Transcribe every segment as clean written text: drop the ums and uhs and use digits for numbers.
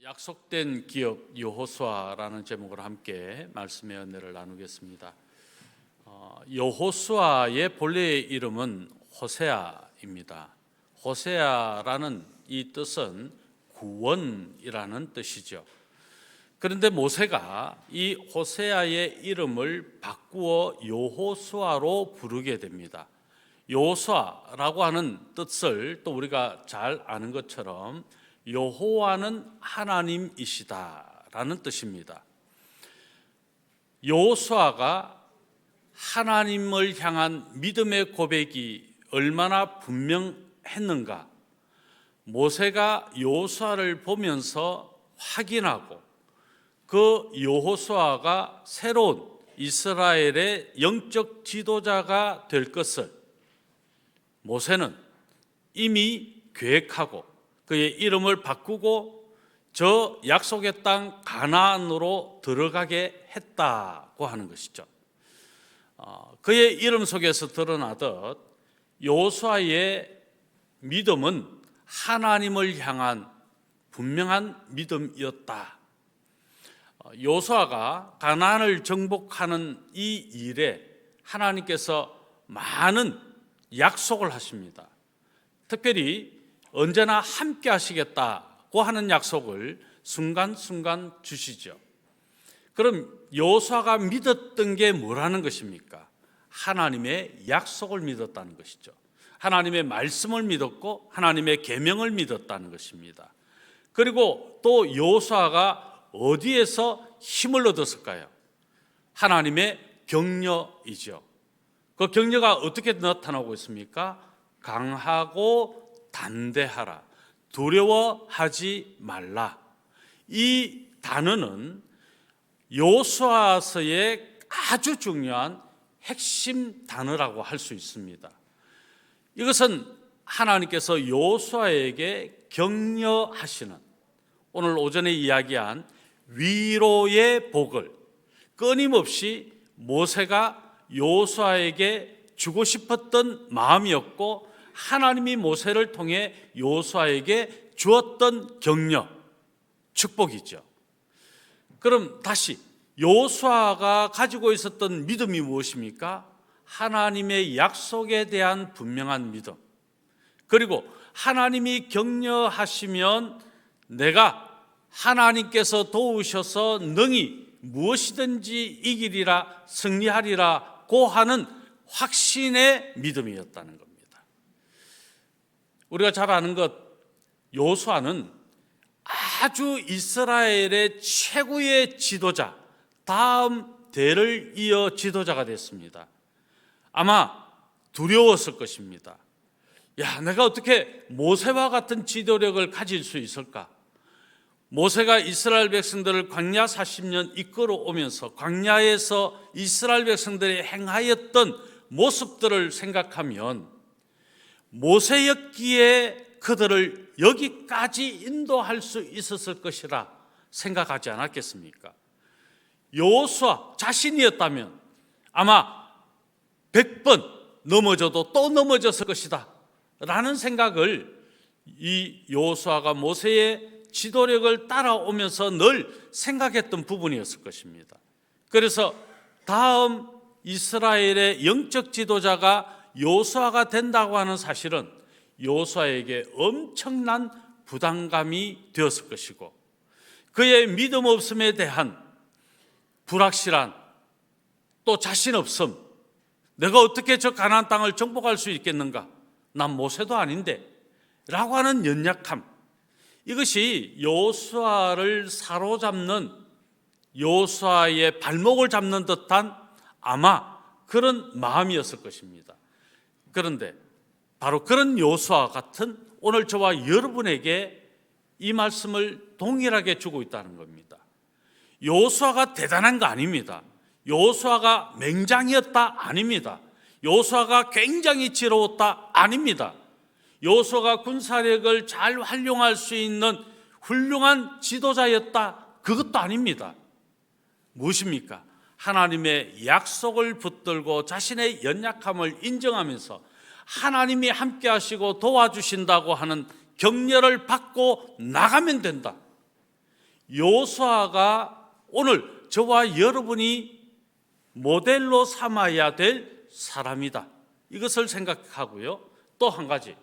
약속된 기업 여호수아라는 제목으로 함께 말씀의 은혜를 나누겠습니다. 여호수아의 본래의 이름은 호세아입니다. 호세아라는 이 뜻은 구원이라는 뜻이죠. 그런데 모세가 이 호세아의 이름을 바꾸어 여호수아로 부르게 됩니다. 여호수아라고 하는 뜻을 또 우리가 잘 아는 것처럼 여호와는 하나님이시다라는 뜻입니다. 여호수아가 하나님을 향한 믿음의 고백이 얼마나 분명했는가, 모세가 여호수아를 보면서 확인하고 그 여호수아가 새로운 이스라엘의 영적 지도자가 될 것을 모세는 이미 계획하고 그의 이름을 바꾸고 저 약속의 땅 가나안으로 들어가게 했다고 하는 것이죠. 그의 이름 속에서 드러나듯 여호수아의 믿음은 하나님을 향한 분명한 믿음이었다. 여호수아가 가나안을 정복하는 이 일에 하나님께서 많은 약속을 하십니다. 특별히 언제나 함께 하시겠다고 하는 약속을 순간순간 주시죠. 그럼 여호수아가 믿었던 게 뭐라는 것입니까? 하나님의 약속을 믿었다는 것이죠. 하나님의 말씀을 믿었고 하나님의 계명을 믿었다는 것입니다. 그리고 또 여호수아가 어디에서 힘을 얻었을까요? 하나님의 격려이죠. 그 격려가 어떻게 나타나고 있습니까? 강하고 담대하라, 두려워하지 말라. 이 단어는 여호수아서의 아주 중요한 핵심 단어라고 할 수 있습니다. 이것은 하나님께서 여호수아에게 격려하시는, 오늘 오전에 이야기한 위로의 복을 끊임없이 모세가 여호수아에게 주고 싶었던 마음이었고, 하나님이 모세를 통해 여호수아에게 주었던 격려, 축복이죠. 그럼 다시 여호수아가 가지고 있었던 믿음이 무엇입니까? 하나님의 약속에 대한 분명한 믿음, 그리고 하나님이 격려하시면 내가 하나님께서 도우셔서 능히 무엇이든지 이기리라, 승리하리라고 하는 확신의 믿음이었다는 겁니다. 우리가 잘 아는 것, 여호수아는 아주 이스라엘의 최고의 지도자, 다음 대를 이어 지도자가 됐습니다. 아마 두려웠을 것입니다. 내가 어떻게 모세와 같은 지도력을 가질 수 있을까? 모세가 이스라엘 백성들을 광야 40년 이끌어오면서 광야에서 이스라엘 백성들이 행하였던 모습들을 생각하면 모세였기에 그들을 여기까지 인도할 수 있었을 것이라 생각하지 않았겠습니까? 여호수아 자신이었다면 아마 100번 넘어져도 또 넘어졌을 것이다 라는 생각을 이 여호수아가 모세의 지도력을 따라오면서 늘 생각했던 부분이었을 것입니다. 그래서 다음 이스라엘의 영적 지도자가 여호수아가 된다고 하는 사실은 여호수아에게 엄청난 부담감이 되었을 것이고, 그의 믿음 없음에 대한 불확실한, 또 자신 없음, 내가 어떻게 저 가나안 땅을 정복할 수 있겠는가, 난 모세도 아닌데 라고 하는 연약함, 이것이 여호수아를 사로잡는, 여호수아의 발목을 잡는 듯한 아마 그런 마음이었을 것입니다. 그런데 바로 그런 여호수아 같은 오늘 저와 여러분에게 이 말씀을 동일하게 주고 있다는 겁니다. 여호수아가 대단한 거 아닙니다. 여호수아가 맹장이었다 아닙니다. 여호수아가 굉장히 지혜로웠다 아닙니다. 여호수아가 군사력을 잘 활용할 수 있는 훌륭한 지도자였다, 그것도 아닙니다. 무엇입니까? 하나님의 약속을 붙들고 자신의 연약함을 인정하면서 하나님이 함께 하시고 도와주신다고 하는 격려를 받고 나가면 된다. 여호수아가 오늘 저와 여러분이 모델로 삼아야 될 사람이다, 이것을 생각하고요. 또 한 가지,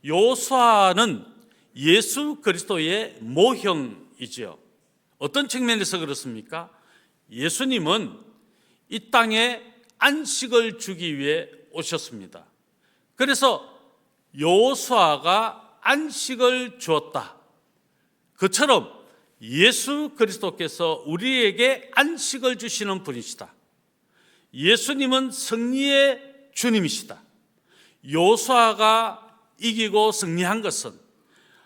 여호수아는 예수 그리스도의 모형이지요. 어떤 측면에서 그렇습니까? 예수님은 이 땅에 안식을 주기 위해 오셨습니다. 그래서 여호수아가 안식을 주었다. 그처럼 예수 그리스도께서 우리에게 안식을 주시는 분이시다. 예수님은 승리의 주님이시다. 여호수아가 이기고 승리한 것은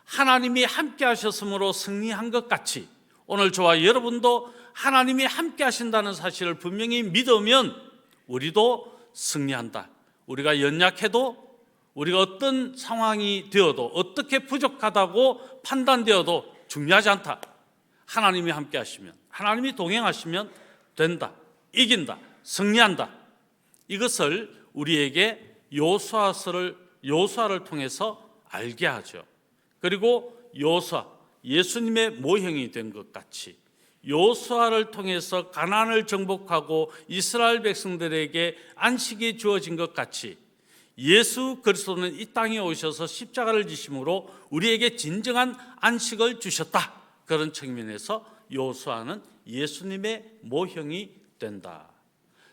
하나님이 함께 하셨으므로 승리한 것 같이 오늘 저와 여러분도 하나님이 함께 하신다는 사실을 분명히 믿으면 우리도 승리한다. 우리가 연약해도, 우리가 어떤 상황이 되어도, 어떻게 부족하다고 판단되어도 중요하지 않다. 하나님이 함께 하시면, 하나님이 동행하시면 된다, 이긴다, 승리한다. 이것을 우리에게 여호수아를 통해서 알게 하죠. 그리고 여호수아, 예수님의 모형이 된 것 같이 여호수아를 통해서 가나안을 정복하고 이스라엘 백성들에게 안식이 주어진 것 같이 예수 그리스도는 이 땅에 오셔서 십자가를 지심으로 우리에게 진정한 안식을 주셨다. 그런 측면에서 여호수아는 예수님의 모형이 된다.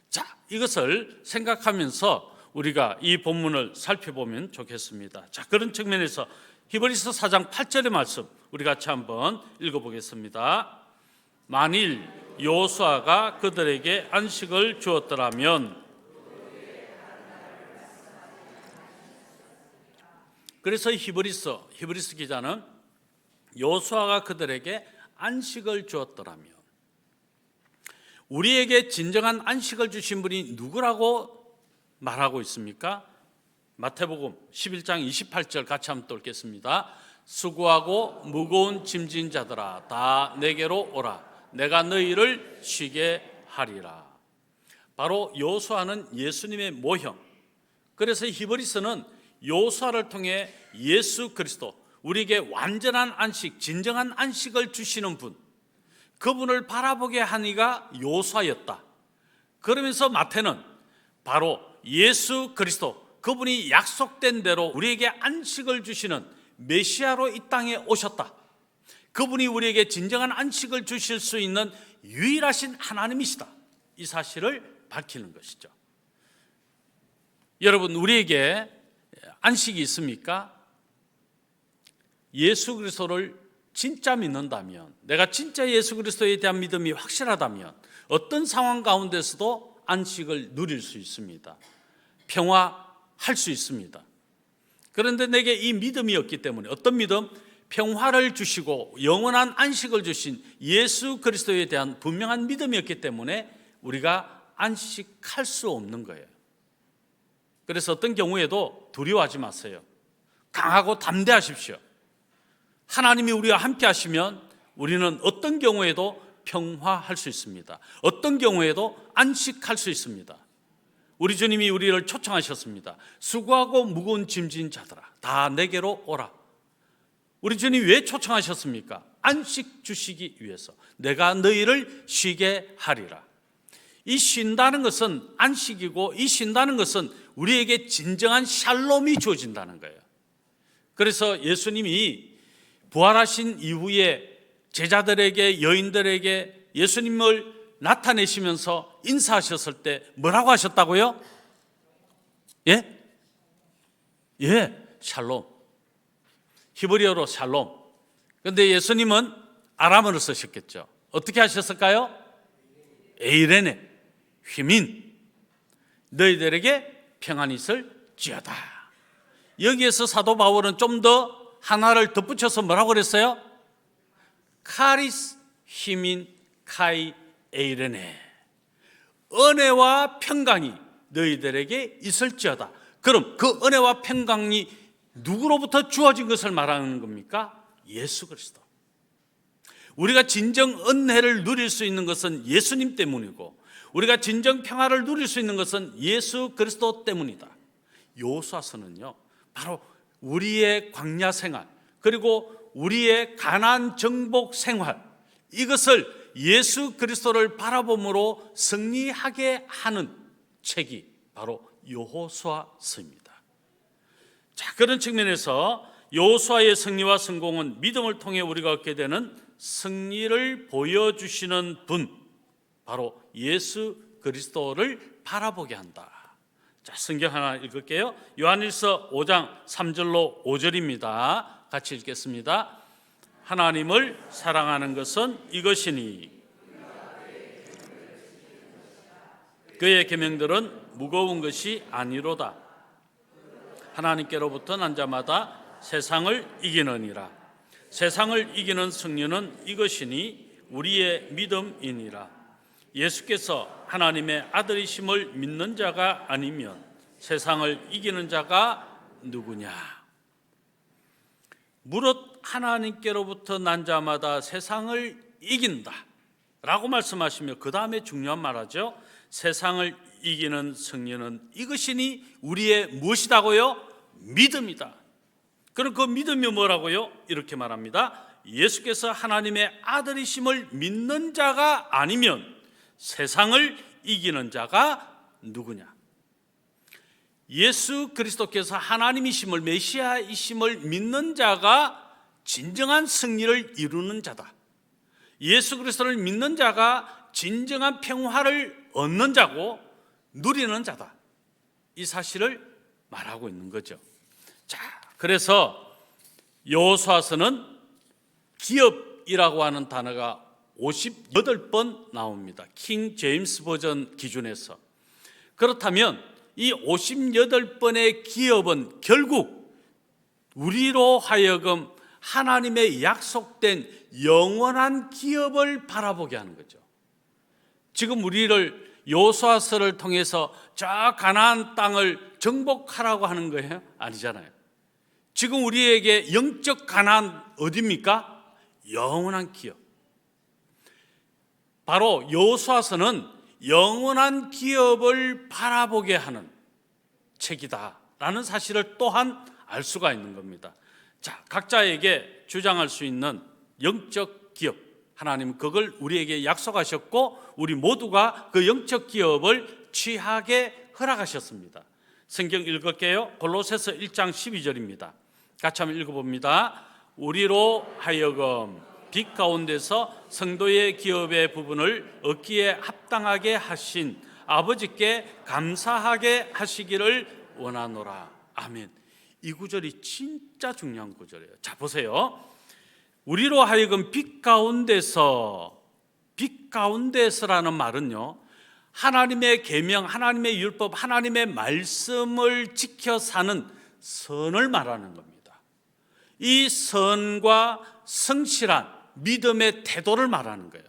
자, 이것을 생각하면서 우리가 이 본문을 살펴보면 좋겠습니다. 자, 그런 측면에서 히브리서 4장 8절의 말씀 우리 같이 한번 읽어보겠습니다. 만일 여호수아가 그들에게 안식을 주었더라면, 그래서 히브리서 기자는 여호수아가 그들에게 안식을 주었더라면, 우리에게 진정한 안식을 주신 분이 누구라고 말하고 있습니까? 마태복음 11장 28절 같이 한번 또 읽겠습니다. 수고하고 무거운 짐진 자들아 다 내게로 오라. 내가 너희를 쉬게 하리라. 바로 여호수아는 예수님의 모형. 그래서 히브리서는 여호수아를 통해 예수 그리스도, 우리에게 완전한 안식, 진정한 안식을 주시는 분, 그분을 바라보게 한 이가 여호수아였다. 그러면서 마태는 바로 예수 그리스도, 그분이 약속된 대로 우리에게 안식을 주시는 메시아로 이 땅에 오셨다. 그분이 우리에게 진정한 안식을 주실 수 있는 유일하신 하나님이시다. 이 사실을 밝히는 것이죠. 여러분, 우리에게 안식이 있습니까? 예수 그리스도를 진짜 믿는다면, 내가 진짜 예수 그리스도에 대한 믿음이 확실하다면 어떤 상황 가운데서도 안식을 누릴 수 있습니다. 평화할 수 있습니다. 그런데 내게 이 믿음이 없기 때문에, 어떤 믿음? 평화를 주시고 영원한 안식을 주신 예수 그리스도에 대한 분명한 믿음이 없기 때문에 우리가 안식할 수 없는 거예요. 그래서 어떤 경우에도 두려워하지 마세요. 강하고 담대하십시오. 하나님이 우리와 함께 하시면 우리는 어떤 경우에도 평화할 수 있습니다. 어떤 경우에도 안식할 수 있습니다. 우리 주님이 우리를 초청하셨습니다. 수고하고 무거운 짐진 자들아 다 내게로 오라. 우리 주님이 왜 초청하셨습니까? 안식 주시기 위해서. 내가 너희를 쉬게 하리라. 이 쉰다는 것은 안식이고, 이 쉰다는 것은 우리에게 진정한 샬롬이 주어진다는 거예요. 그래서 예수님이 부활하신 이후에 제자들에게, 여인들에게 예수님을 나타내시면서 인사하셨을 때 뭐라고 하셨다고요? 예? 샬롬. 히브리어로 샬롬. 그런데 예수님은 아람어를 쓰셨겠죠. 어떻게 하셨을까요? 에이레네, 휘민, 너희들에게 평안이 있을지어다. 여기에서 사도 바울은 좀 더 하나를 덧붙여서 뭐라고 그랬어요? 카리스 히민 카이 에이레네, 은혜와 평강이 너희들에게 있을지어다. 그럼 그 은혜와 평강이 누구로부터 주어진 것을 말하는 겁니까? 예수 그리스도. 우리가 진정 은혜를 누릴 수 있는 것은 예수님 때문이고, 우리가 진정 평화를 누릴 수 있는 것은 예수 그리스도 때문이다. 여호수아서는요, 바로 우리의 광야 생활, 그리고 우리의 가나안 정복 생활, 이것을 예수 그리스도를 바라봄으로 승리하게 하는 책이 바로 여호수아서입니다. 자, 그런 측면에서 여호수아의 승리와 성공은 믿음을 통해 우리가 얻게 되는 승리를 보여주시는 분, 바로 예수 그리스도를 바라보게 한다. 자, 성경 하나 읽을게요. 요한일서 5장 3절로 5절입니다. 같이 읽겠습니다. 하나님을 사랑하는 것은 이것이니 그의 계명들은 무거운 것이 아니로다. 하나님께로부터 난 자마다 세상을 이기느니라. 세상을 이기는 승리는 이것이니 우리의 믿음이니라. 예수께서 하나님의 아들이심을 믿는 자가 아니면 세상을 이기는 자가 누구냐? 무릇 하나님께로부터 난 자마다 세상을 이긴다 라고 말씀하시며 그 다음에 중요한 말하죠. 세상을 이기는 승리는 이것이니 우리의 무엇이다고요? 믿음이다. 그럼 그 믿음이 뭐라고요? 이렇게 말합니다. 예수께서 하나님의 아들이심을 믿는 자가 아니면 세상을 이기는 자가 누구냐? 예수 그리스도께서 하나님이심을, 메시아이심을 믿는 자가 진정한 승리를 이루는 자다. 예수 그리스도를 믿는 자가 진정한 평화를 얻는 자고 누리는 자다. 이 사실을 말하고 있는 거죠. 자, 그래서 여호수아서는 기업이라고 하는 단어가 58번 나옵니다. 킹 제임스 버전 기준에서. 그렇다면 이 58번의 기업은 결국 우리로 하여금 하나님의 약속된 영원한 기업을 바라보게 하는 거죠. 지금 우리를 여호수아서를 통해서 저 가나안 땅을 정복하라고 하는 거예요? 아니잖아요. 지금 우리에게 영적 가나안 어디입니까? 영원한 기업. 바로 여호수아서는 영원한 기업을 바라보게 하는 책이다라는 사실을 또한 알 수가 있는 겁니다. 자, 각자에게 주장할 수 있는 영적 기업, 하나님은 그걸 우리에게 약속하셨고 우리 모두가 그 영적 기업을 취하게 허락하셨습니다. 성경 읽을게요. 골로새서 1장 12절입니다. 같이 한번 읽어봅니다. 우리로 하여금 빛 가운데서 성도의 기업의 부분을 얻기에 합당하게 하신 아버지께 감사하게 하시기를 원하노라. 아멘. 이 구절이 진짜 중요한 구절이에요. 자, 보세요. 우리로 하여금 빛 가운데서라는 말은요, 하나님의 계명, 하나님의 율법, 하나님의 말씀을 지켜 사는 선을 말하는 겁니다. 이 선과 성실한 믿음의 태도를 말하는 거예요.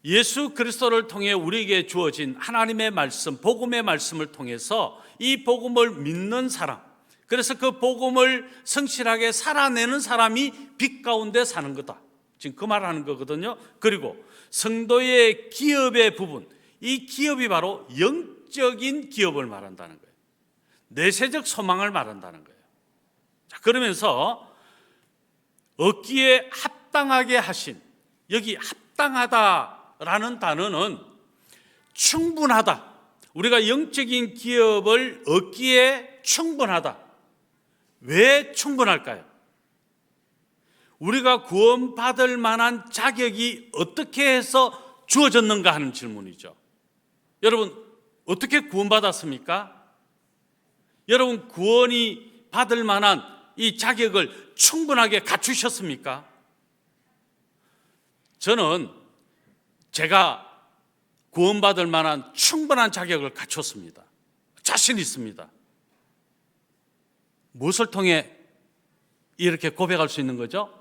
예수 그리스도를 통해 우리에게 주어진 하나님의 말씀, 복음의 말씀을 통해서 이 복음을 믿는 사람, 그래서 그 복음을 성실하게 살아내는 사람이 빛 가운데 사는 거다. 지금 그 말하는 거거든요. 그리고 성도의 기업의 부분, 이 기업이 바로 영적인 기업을 말한다는 거예요. 내세적 소망을 말한다는 거예요. 자, 그러면서 얻기에 합당하게 하신, 여기 합당하다라는 단어는 충분하다. 우리가 영적인 기업을 얻기에 충분하다. 왜 충분할까요? 우리가 구원받을 만한 자격이 어떻게 해서 주어졌는가 하는 질문이죠. 여러분, 어떻게 구원받았습니까? 여러분, 구원이 받을 만한 이 자격을 충분하게 갖추셨습니까? 저는 제가 구원받을 만한 충분한 자격을 갖췄습니다. 자신 있습니다. 무엇을 통해 이렇게 고백할 수 있는 거죠?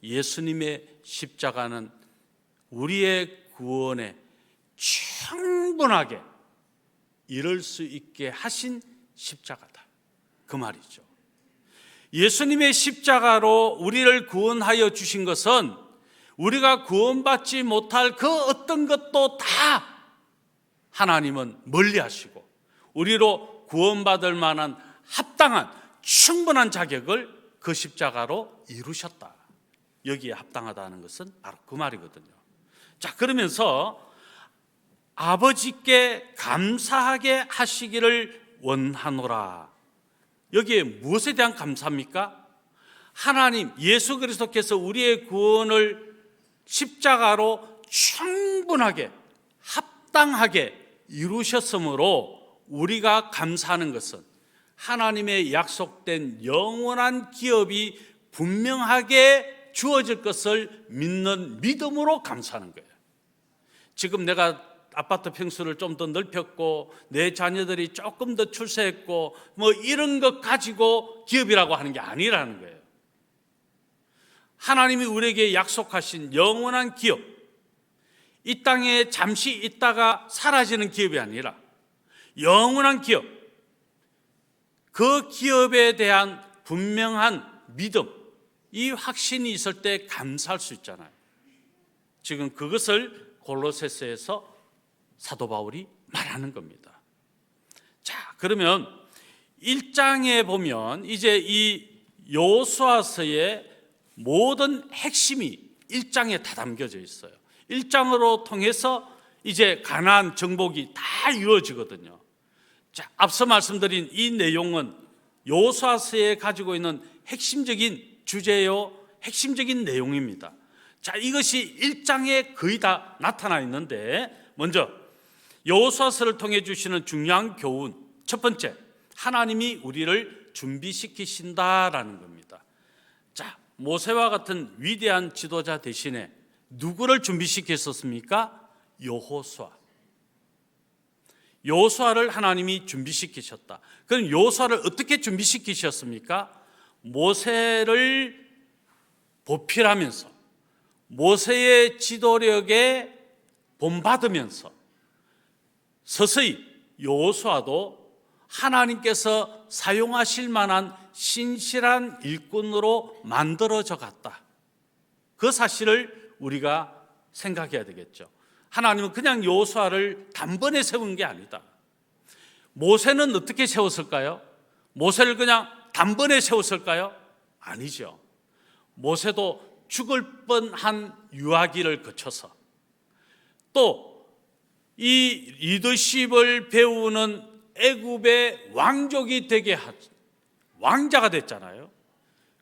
예수님의 십자가는 우리의 구원에 충분하게 이룰 수 있게 하신 십자가다. 그 말이죠. 예수님의 십자가로 우리를 구원하여 주신 것은 우리가 구원받지 못할 그 어떤 것도 다 하나님은 멀리 하시고 우리로 구원받을 만한 합당한 충분한 자격을 그 십자가로 이루셨다. 여기에 합당하다는 것은 바로 그 말이거든요. 자, 그러면서 아버지께 감사하게 하시기를 원하노라. 여기에 무엇에 대한 감사입니까? 하나님 예수 그리스도께서 우리의 구원을 십자가로 충분하게 합당하게 이루셨으므로 우리가 감사하는 것은 하나님의 약속된 영원한 기업이 분명하게 주어질 것을 믿는 믿음으로 감사하는 거예요. 지금 내가 아파트 평수를 좀 더 넓혔고 내 자녀들이 조금 더 출세했고 뭐 이런 것 가지고 기업이라고 하는 게 아니라는 거예요. 하나님이 우리에게 약속하신 영원한 기업, 이 땅에 잠시 있다가 사라지는 기업이 아니라 영원한 기업, 그 기업에 대한 분명한 믿음, 이 확신이 있을 때 감사할 수 있잖아요. 지금 그것을 골로새서에서 사도 바울이 말하는 겁니다. 자, 그러면 1장에 보면 이제 이 여호수아서의 모든 핵심이 1장에 다 담겨져 있어요. 1장으로 통해서 이제 가나안 정복이 다 이루어지거든요. 자, 앞서 말씀드린 이 내용은 여호수아서에 가지고 있는 핵심적인 주제요, 핵심적인 내용입니다. 자, 이것이 1장에 거의 다 나타나 있는데, 먼저 여호수아서를 통해 주시는 중요한 교훈, 첫 번째, 하나님이 우리를 준비시키신다라는 겁니다. 자, 모세와 같은 위대한 지도자 대신에 누구를 준비시켰었습니까? 여호수아를 하나님이 준비시키셨다. 그럼 여호수아를 어떻게 준비시키셨습니까? 모세를 보필하면서 모세의 지도력에 본받으면서 서서히 여호수아도 하나님께서 사용하실 만한 신실한 일꾼으로 만들어져 갔다. 그 사실을 우리가 생각해야 되겠죠. 하나님은 그냥 여호수아를 단번에 세운 게 아니다. 모세는 어떻게 세웠을까요? 모세를 그냥 단번에 세웠을까요? 아니죠. 모세도 죽을 뻔한 유아기를 거쳐서 또 이 리더십을 배우는 애굽의 왕족이 되게 왕자가 됐잖아요.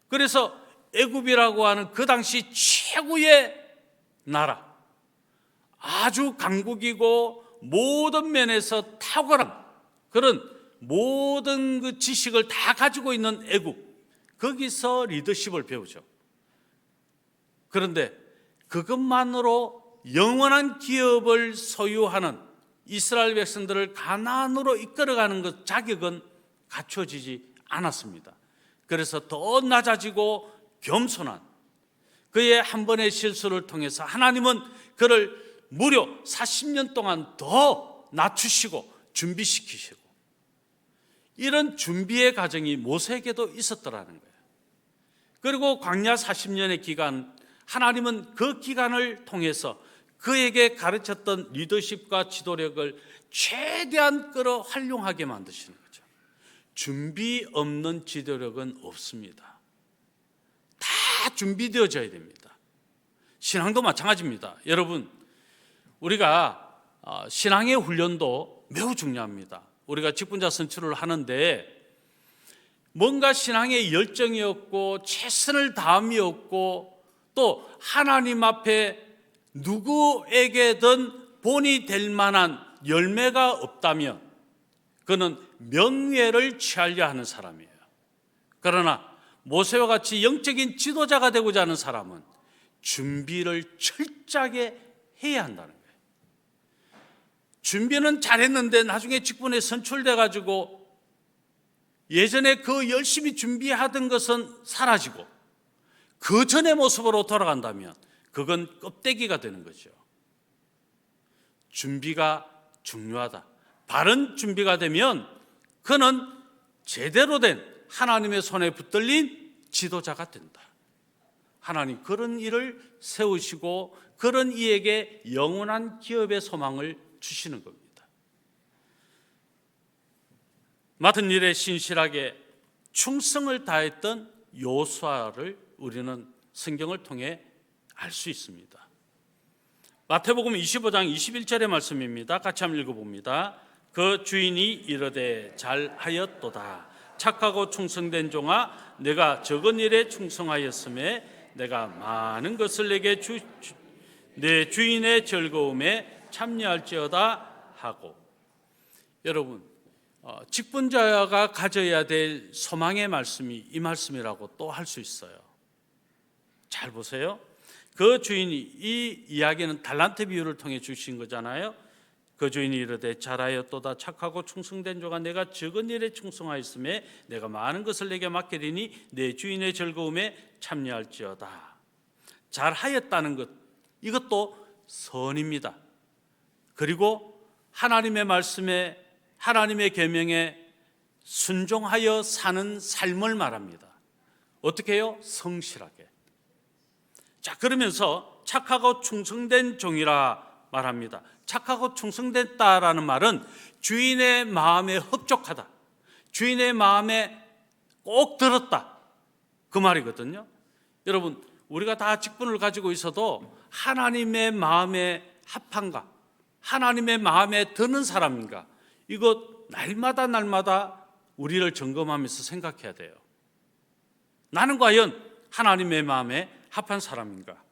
그래서 애굽이라고 하는 그 당시 최고의 나라, 아주 강국이고 모든 면에서 탁월한 그런 모든 그 지식을 다 가지고 있는 애굽, 거기서 리더십을 배우죠. 그런데 그것만으로 영원한 기업을 소유하는 이스라엘 백성들을 가나안으로 이끌어가는 것 자격은 갖춰지지 않았습니다. 그래서 더 낮아지고 겸손한 그의 한 번의 실수를 통해서 하나님은 그를 무려 40년 동안 더 낮추시고 준비시키시고, 이런 준비의 과정이 모세에게도 있었더라는 거예요. 그리고 광야 40년의 기간, 하나님은 그 기간을 통해서 그에게 가르쳤던 리더십과 지도력을 최대한 끌어 활용하게 만드시는 거죠. 준비 없는 지도력은 없습니다. 다 준비되어져야 됩니다. 신앙도 마찬가지입니다. 여러분, 우리가 신앙의 훈련도 매우 중요합니다. 우리가 직분자 선출을 하는데 뭔가 신앙의 열정이 없고 최선을 다함이 없고 또 하나님 앞에 누구에게든 본이 될 만한 열매가 없다면 그는 명예를 취하려 하는 사람이에요. 그러나 모세와 같이 영적인 지도자가 되고자 하는 사람은 준비를 철저하게 해야 한다는 거예요. 준비는 잘했는데 나중에 직분에 선출돼 가지고 예전에 그 열심히 준비하던 것은 사라지고 그 전의 모습으로 돌아간다면 그건 껍데기가 되는 거죠. 준비가 중요하다. 바른 준비가 되면 그는 제대로 된 하나님의 손에 붙들린 지도자가 된다. 하나님 그런 일을 세우시고 그런 이에게 영원한 기업의 소망을 주시는 겁니다. 맡은 일에 신실하게 충성을 다했던 여호수아를 우리는 성경을 통해 알 수 있습니다. 마태복음 25장 21절의 말씀입니다. 같이 한번 읽어봅니다. 그 주인이 이르되 잘하였도다. 착하고 충성된 종아, 내가 적은 일에 충성하였음에 내가 많은 것을 내게 내 주인의 즐거움에 참여할지어다 하고. 여러분, 직분자가 가져야 될 소망의 말씀이 이 말씀이라고 또 할 수 있어요. 잘 보세요. 그 주인이, 이 이야기는 달란트 비유를 통해 주신 거잖아요. 그 주인이 이르되 잘하였도다. 착하고 충성된 종아, 내가 적은 일에 충성하였음에 내가 많은 것을 내게 맡기리니 내 주인의 즐거움에 참여할지어다. 잘하였다는 것, 이것도 선입니다. 그리고 하나님의 말씀에, 하나님의 계명에 순종하여 사는 삶을 말합니다. 어떻게 해요? 성실하게. 자, 그러면서 착하고 충성된 종이라 말합니다. 착하고 충성됐다라는 말은 주인의 마음에 흡족하다, 주인의 마음에 꼭 들었다, 그 말이거든요. 여러분, 우리가 다 직분을 가지고 있어도 하나님의 마음에 합한가, 하나님의 마음에 드는 사람인가, 이거 날마다 우리를 점검하면서 생각해야 돼요. 나는 과연 하나님의 마음에 합한 사람인가?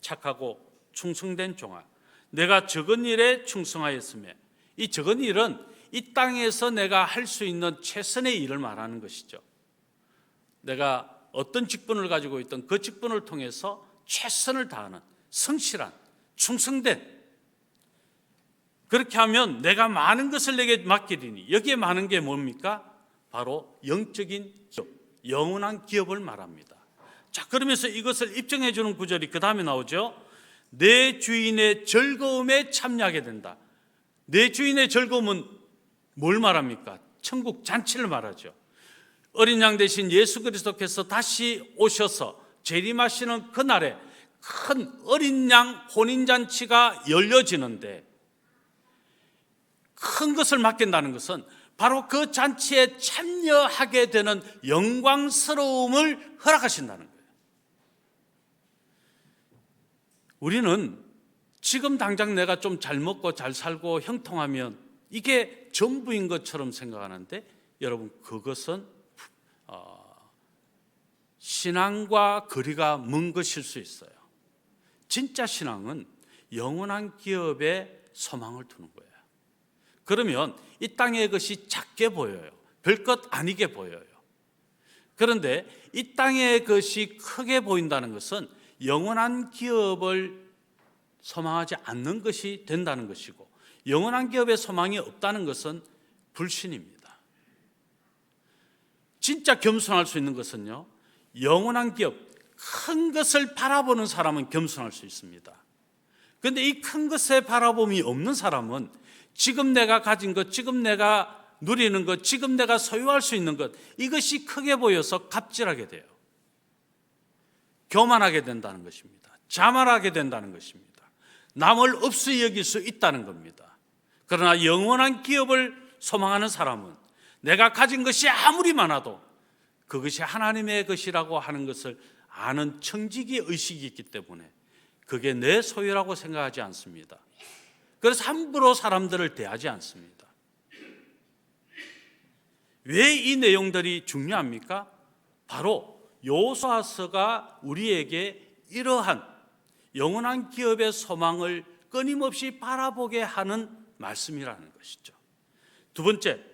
착하고 충성된 종아, 내가 적은 일에 충성하였으며, 이 적은 일은 이 땅에서 내가 할 수 있는 최선의 일을 말하는 것이죠. 내가 어떤 직분을 가지고 있던 그 직분을 통해서 최선을 다하는 성실한, 충성된, 그렇게 하면 내가 많은 것을 내게 맡기리니, 여기에 많은 게 뭡니까? 바로 영적인 기업, 영원한 기업을 말합니다. 자, 그러면서 이것을 입증해 주는 구절이 그 다음에 나오죠. 내 주인의 즐거움에 참여하게 된다. 내 주인의 즐거움은 뭘 말합니까? 천국 잔치를 말하죠. 어린 양 대신 예수 그리스도께서 다시 오셔서 재림하시는 그날에 큰 어린 양 혼인잔치가 열려지는데, 큰 것을 맡긴다는 것은 바로 그 잔치에 참여하게 되는 영광스러움을 허락하신다는 거예요. 우리는 지금 당장 내가 좀 잘 먹고 잘 살고 형통하면 이게 전부인 것처럼 생각하는데, 여러분, 그것은 신앙과 거리가 먼 것일 수 있어요. 진짜 신앙은 영원한 기업에 소망을 두는 거예요. 그러면 이 땅의 것이 작게 보여요. 별것 아니게 보여요. 그런데 이 땅의 것이 크게 보인다는 것은 영원한 기업을 소망하지 않는 것이 된다는 것이고, 영원한 기업에 소망이 없다는 것은 불신입니다. 진짜 겸손할 수 있는 것은요, 영원한 기업, 큰 것을 바라보는 사람은 겸손할 수 있습니다. 그런데 이 큰 것에 바라봄이 없는 사람은 지금 내가 가진 것, 지금 내가 누리는 것, 지금 내가 소유할 수 있는 것, 이것이 크게 보여서 갑질하게 돼요. 교만하게 된다는 것입니다. 자만하게 된다는 것입니다. 남을 없이 여길 수 있다는 겁니다. 그러나 영원한 기업을 소망하는 사람은 내가 가진 것이 아무리 많아도 그것이 하나님의 것이라고 하는 것을 아는 청지기 의식이 있기 때문에 그게 내 소유라고 생각하지 않습니다. 그래서 함부로 사람들을 대하지 않습니다. 왜 이 내용들이 중요합니까? 바로 요소아서가 우리에게 이러한 영원한 기업의 소망을 끊임없이 바라보게 하는 말씀이라는 것이죠. 두 번째,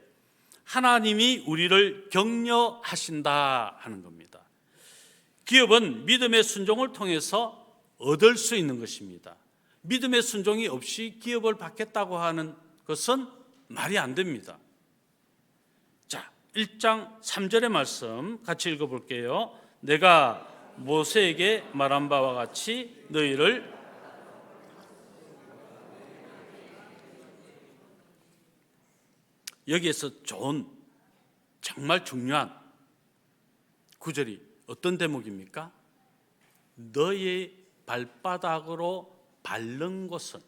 하나님이 우리를 격려하신다 하는 겁니다. 기업은 믿음의 순종을 통해서 얻을 수 있는 것입니다. 믿음의 순종이 없이 기업을 받겠다고 하는 것은 말이 안 됩니다. 자, 1장 3절의 말씀 같이 읽어볼게요. 내가 모세에게 말한 바와 같이 너희를, 여기에서 좋은, 정말 중요한 구절이 어떤 대목입니까? 너의 발바닥으로 밟는 곳은,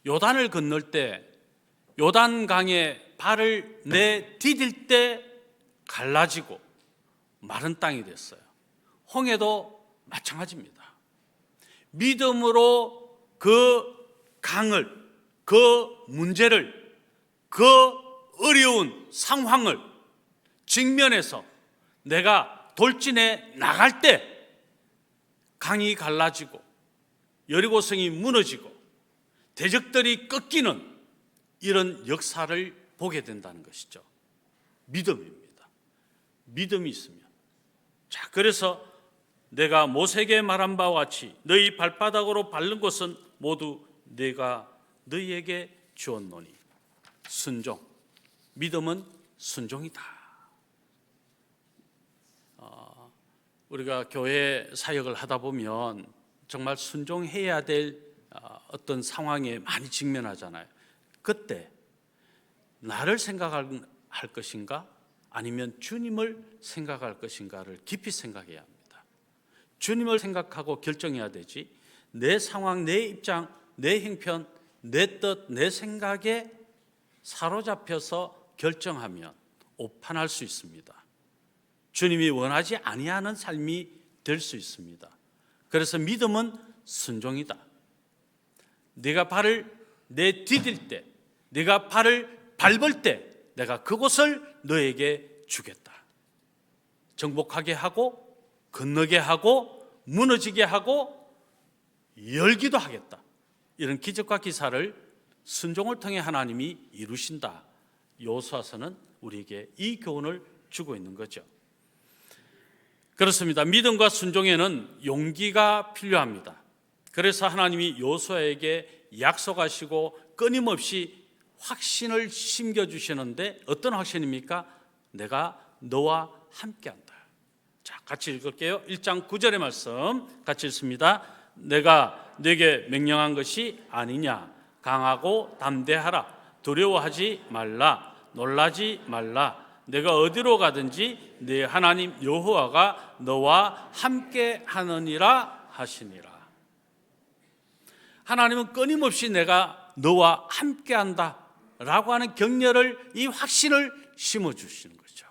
요단을 건널 때 요단강에 발을 내디딜 때 갈라지고 마른 땅이 됐어요. 홍해도 마찬가지입니다. 믿음으로 그 강을, 그 문제를, 그 어려운 상황을 직면해서 내가 돌진해 나갈 때 강이 갈라지고 여리고성이 무너지고 대적들이 꺾이는 이런 역사를 보게 된다는 것이죠. 믿음입니다. 믿음이 있으면. 자, 그래서 내가 모세에게 말한 바와 같이 너희 발바닥으로 밟는 곳은 모두 내가 너희에게 주었노니. 순종. 믿음은 순종이다. 우리가 교회 사역을 하다 보면 정말 순종해야 될 어떤 상황에 많이 직면하잖아요. 그때 나를 생각할 것인가 아니면 주님을 생각할 것인가를 깊이 생각해야 합니다. 주님을 생각하고 결정해야 되지 내 상황, 내 입장, 내 형편, 내 뜻, 내 생각에 사로잡혀서 결정하면 오판할 수 있습니다. 주님이 원하지 아니하는 삶이 될 수 있습니다. 그래서 믿음은 순종이다. 네가 발을 내디딜 때, 네가 발을 밟을 때 내가 그곳을 너에게 주겠다. 정복하게 하고 건너게 하고 무너지게 하고 열기도 하겠다. 이런 기적과 기사를 순종을 통해 하나님이 이루신다. 여호수아서는 우리에게 이 교훈을 주고 있는 거죠. 그렇습니다. 믿음과 순종에는 용기가 필요합니다. 그래서 하나님이 여호수아에게 약속하시고 끊임없이 확신을 심겨주시는데 어떤 확신입니까? 내가 너와 함께한다. 자, 같이 읽을게요. 1장 9절의 말씀 같이 읽습니다. 내가 네게 명령한 것이 아니냐. 강하고 담대하라. 두려워하지 말라. 놀라지 말라. 내가 어디로 가든지 네 하나님 여호와가 너와 함께 하느니라 하시니라. 하나님은 끊임없이 내가 너와 함께 한다 라고 하는 격려를, 이 확신을 심어주시는 거죠.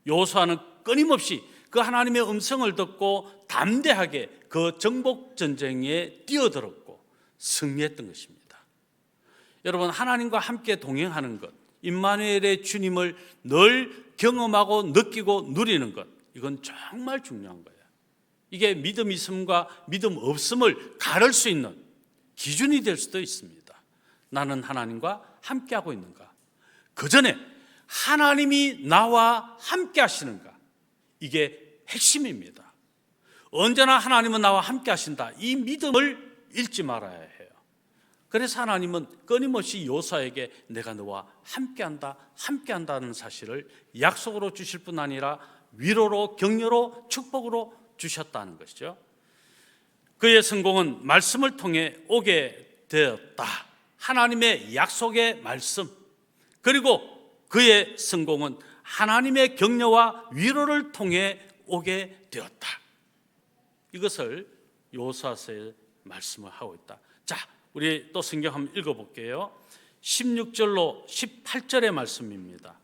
여호수아는 끊임없이 그 하나님의 음성을 듣고 담대하게 그 정복 전쟁에 뛰어들었고 승리했던 것입니다. 여러분, 하나님과 함께 동행하는 것, 임마누엘의 주님을 늘 경험하고 느끼고 누리는 것, 이건 정말 중요한 거예요. 이게 믿음 있음과 믿음 없음을 가를 수 있는 기준이 될 수도 있습니다. 나는 하나님과 함께하고 있는가? 그 전에 하나님이 나와 함께 하시는가? 이게 핵심입니다. 언제나 하나님은 나와 함께 하신다. 이 믿음을 잃지 말아야 해요. 그래서 하나님은 끊임없이 여호수아에게 내가 너와 함께한다, 함께한다는 사실을 약속으로 주실 뿐 아니라 위로로, 격려로, 축복으로 주셨다는 것이죠. 그의 성공은 말씀을 통해 오게 되었다. 하나님의 약속의 말씀, 그리고 그의 성공은 하나님의 격려와 위로를 통해 오게 되었다. 이것을 여호수아서에 말씀을 하고 있다. 자, 우리 또 성경 한번 읽어볼게요. 16절로 18절의 말씀입니다.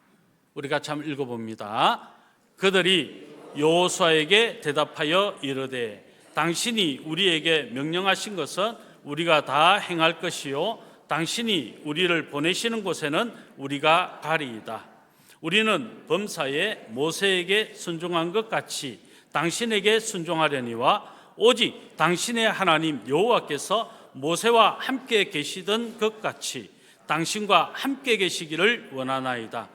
우리 같이 한번 읽어봅니다. 그들이 여호수아에게 대답하여 이르되 당신이 우리에게 명령하신 것은 우리가 다 행할 것이요 당신이 우리를 보내시는 곳에는 우리가 가리이다. 우리는 범사에 모세에게 순종한 것 같이 당신에게 순종하려니와 오직 당신의 하나님 여호와께서 모세와 함께 계시던 것 같이 당신과 함께 계시기를 원하나이다.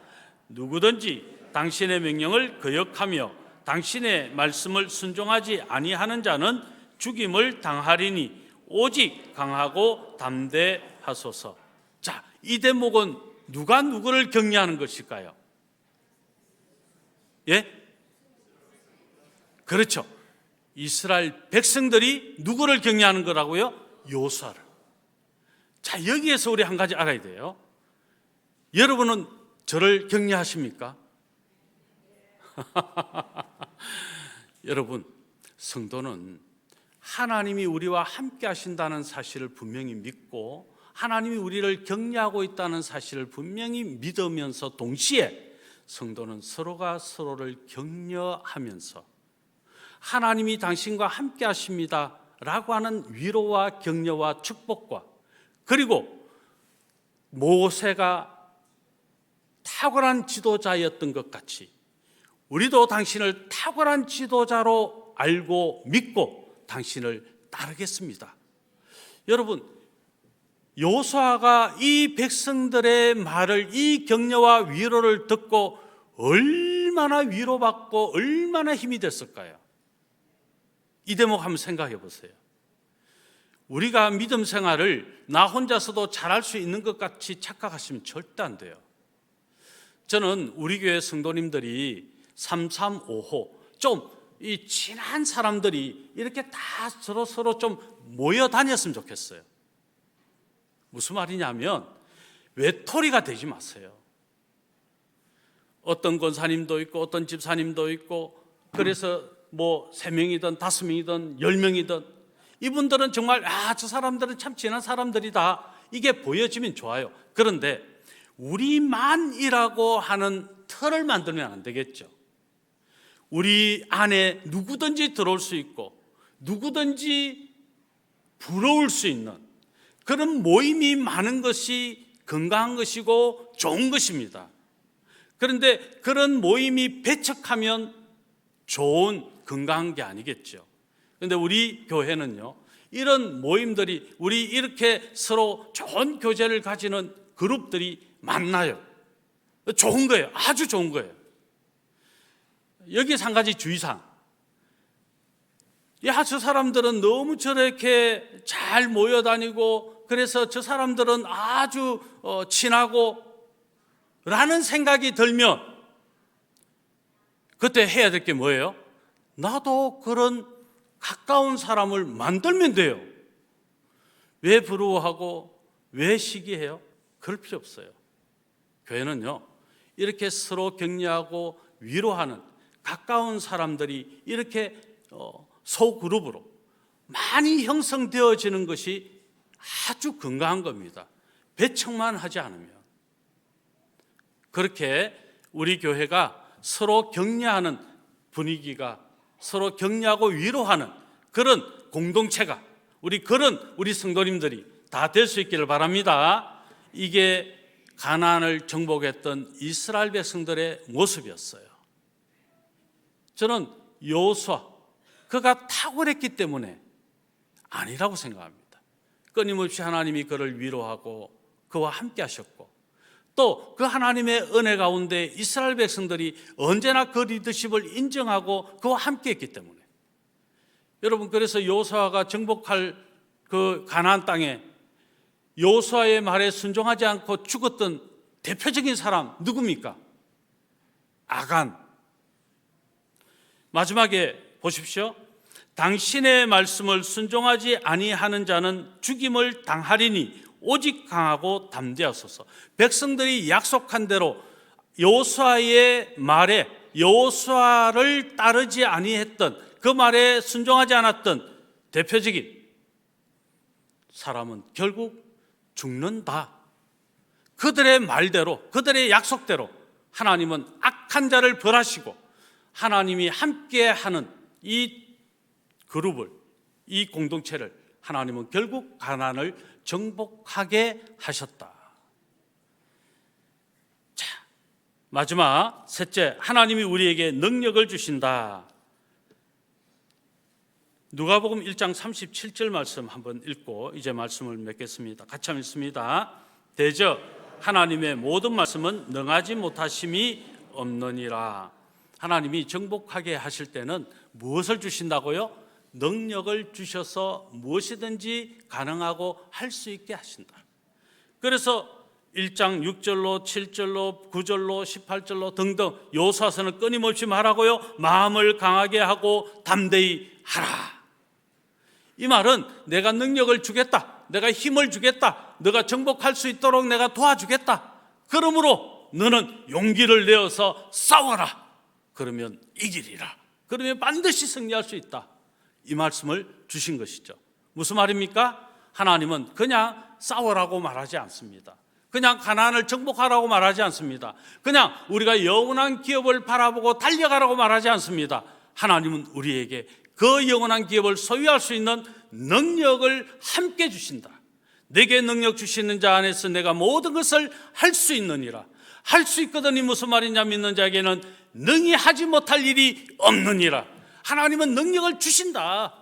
누구든지 당신의 명령을 거역하며 당신의 말씀을 순종하지 아니하는 자는 죽임을 당하리니 오직 강하고 담대하소서. 자, 이 대목은 누가 누구를 격려하는 것일까요? 예? 그렇죠. 이스라엘 백성들이 누구를 격려하는 거라고요? 여호수아를. 자, 여기에서 우리 한 가지 알아야 돼요. 여러분은 저를 격려하십니까? 여러분, 성도는 하나님이 우리와 함께 하신다는 사실을 분명히 믿고 하나님이 우리를 격려하고 있다는 사실을 분명히 믿으면서 동시에 성도는 서로가 서로를 격려하면서 하나님이 당신과 함께 하십니다 라고 하는 위로와 격려와 축복과, 그리고 모세가 탁월한 지도자였던 것 같이 우리도 당신을 탁월한 지도자로 알고 믿고 당신을 따르겠습니다. 여러분, 여호수아가 이 백성들의 말을, 이 격려와 위로를 듣고 얼마나 위로받고 얼마나 힘이 됐을까요? 이 대목 한번 생각해 보세요. 우리가 믿음 생활을 나 혼자서도 잘할 수 있는 것 같이 착각하시면 절대 안 돼요. 저는 우리 교회 성도님들이 335호 좀 이 친한 사람들이 이렇게 다 서로 좀 모여 다녔으면 좋겠어요. 무슨 말이냐면 외톨이가 되지 마세요. 어떤 권사님도 있고 어떤 집사님도 있고, 그래서 뭐 3명이든 5명이든 10명이든 이분들은 정말 저 사람들은 참 친한 사람들이다, 이게 보여지면 좋아요. 그런데 우리만이라고 하는 틀을 만들면 안 되겠죠. 우리 안에 누구든지 들어올 수 있고 누구든지 부러울 수 있는 그런 모임이 많은 것이 건강한 것이고 좋은 것입니다. 그런데 그런 모임이 배척하면 좋은 건강한 게 아니겠죠. 그런데 우리 교회는요, 이런 모임들이, 우리 이렇게 서로 좋은 교제를 가지는 그룹들이 많나요? 좋은 거예요. 아주 좋은 거예요. 여기에서 한 가지 주의사항. 저 사람들은 너무 저렇게 잘 모여다니고 그래서 저 사람들은 아주 친하고 라는 생각이 들면 그때 해야 될 게 뭐예요? 나도 그런 가까운 사람을 만들면 돼요. 왜 부러워하고 왜 시기해요? 그럴 필요 없어요. 교회는요, 이렇게 서로 격려하고 위로하는 가까운 사람들이 이렇게 소그룹으로 많이 형성되어지는 것이 아주 건강한 겁니다. 배척만 하지 않으면. 그렇게 우리 교회가 서로 격려하는 분위기가, 서로 격려하고 위로하는 그런 공동체가, 우리 성도님들이 다 될 수 있기를 바랍니다. 이게 가나안을 정복했던 이스라엘 백성들의 모습이었어요. 저는 여호수아, 그가 탁월했기 때문에 아니라고 생각합니다. 끊임없이 하나님이 그를 위로하고 그와 함께 하셨고, 또 그 하나님의 은혜 가운데 이스라엘 백성들이 언제나 그 리더십을 인정하고 그와 함께 했기 때문에. 여러분, 그래서 여호수아가 정복할 그 가나안 땅에 여호수아의 말에 순종하지 않고 죽었던 대표적인 사람 누굽니까? 아간. 마지막에 보십시오. 당신의 말씀을 순종하지 아니하는 자는 죽임을 당하리니 오직 강하고 담대하소서. 백성들이 약속한 대로 여호수아의 말에, 여호수아를 따르지 아니했던, 그 말에 순종하지 않았던 대표적인 사람은 결국 죽는다. 그들의 말대로, 그들의 약속대로 하나님은 악한 자를 벌하시고 하나님이 함께하는 이 그룹을, 이 공동체를 하나님은 결국 가나안을 정복하게 하셨다. 자, 마지막 셋째, 하나님이 우리에게 능력을 주신다. 누가복음 1장 37절 말씀 한번 읽고 이제 말씀을 맺겠습니다. 같이 한번 읽습니다. 대저 하나님의 모든 말씀은 능하지 못하심이 없느니라. 하나님이 정복하게 하실 때는 무엇을 주신다고요? 능력을 주셔서 무엇이든지 가능하고 할 수 있게 하신다. 그래서 1장 6절로 7절로 9절로 18절로 등등 여호수아서는 끊임없이 말하고요, 마음을 강하게 하고 담대히 하라. 이 말은 내가 능력을 주겠다, 내가 힘을 주겠다, 너가 정복할 수 있도록 내가 도와주겠다. 그러므로 너는 용기를 내어서 싸워라. 그러면 이기리라. 그러면 반드시 승리할 수 있다. 이 말씀을 주신 것이죠. 무슨 말입니까? 하나님은 그냥 싸우라고 말하지 않습니다. 그냥 가나안을 정복하라고 말하지 않습니다. 그냥 우리가 영원한 기업을 바라보고 달려가라고 말하지 않습니다. 하나님은 우리에게 그 영원한 기업을 소유할 수 있는 능력을 함께 주신다. 내게 능력 주시는 자 안에서 내가 모든 것을 할 수 있느니라. 할 수 있거든이 무슨 말이냐, 믿는 자에게는 능히 하지 못할 일이 없느니라. 하나님은 능력을 주신다.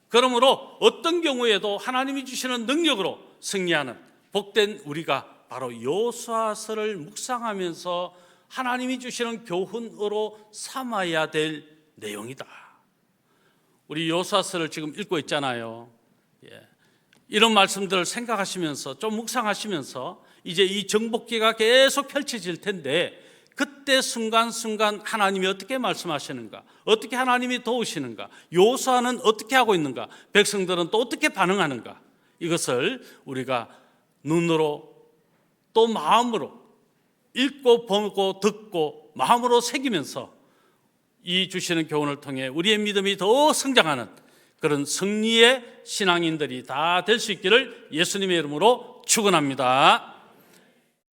그러므로 어떤 경우에도 하나님이 주시는 능력으로 승리하는 복된 우리가 바로 여호수아서를 묵상하면서 하나님이 주시는 교훈으로 삼아야 될 내용이다. 우리 여호수아서를 지금 읽고 있잖아요. 이런 말씀들을 생각하시면서 좀 묵상하시면서 이제 이 정복기가 계속 펼쳐질 텐데, 그때 순간순간 하나님이 어떻게 말씀하시는가, 어떻게 하나님이 도우시는가, 여호수아는 어떻게 하고 있는가, 백성들은 또 어떻게 반응하는가, 이것을 우리가 눈으로 또 마음으로 읽고 보고 듣고 마음으로 새기면서 이 주시는 교훈을 통해 우리의 믿음이 더 성장하는 그런 승리의 신앙인들이 다 될 수 있기를 예수님의 이름으로 축원합니다.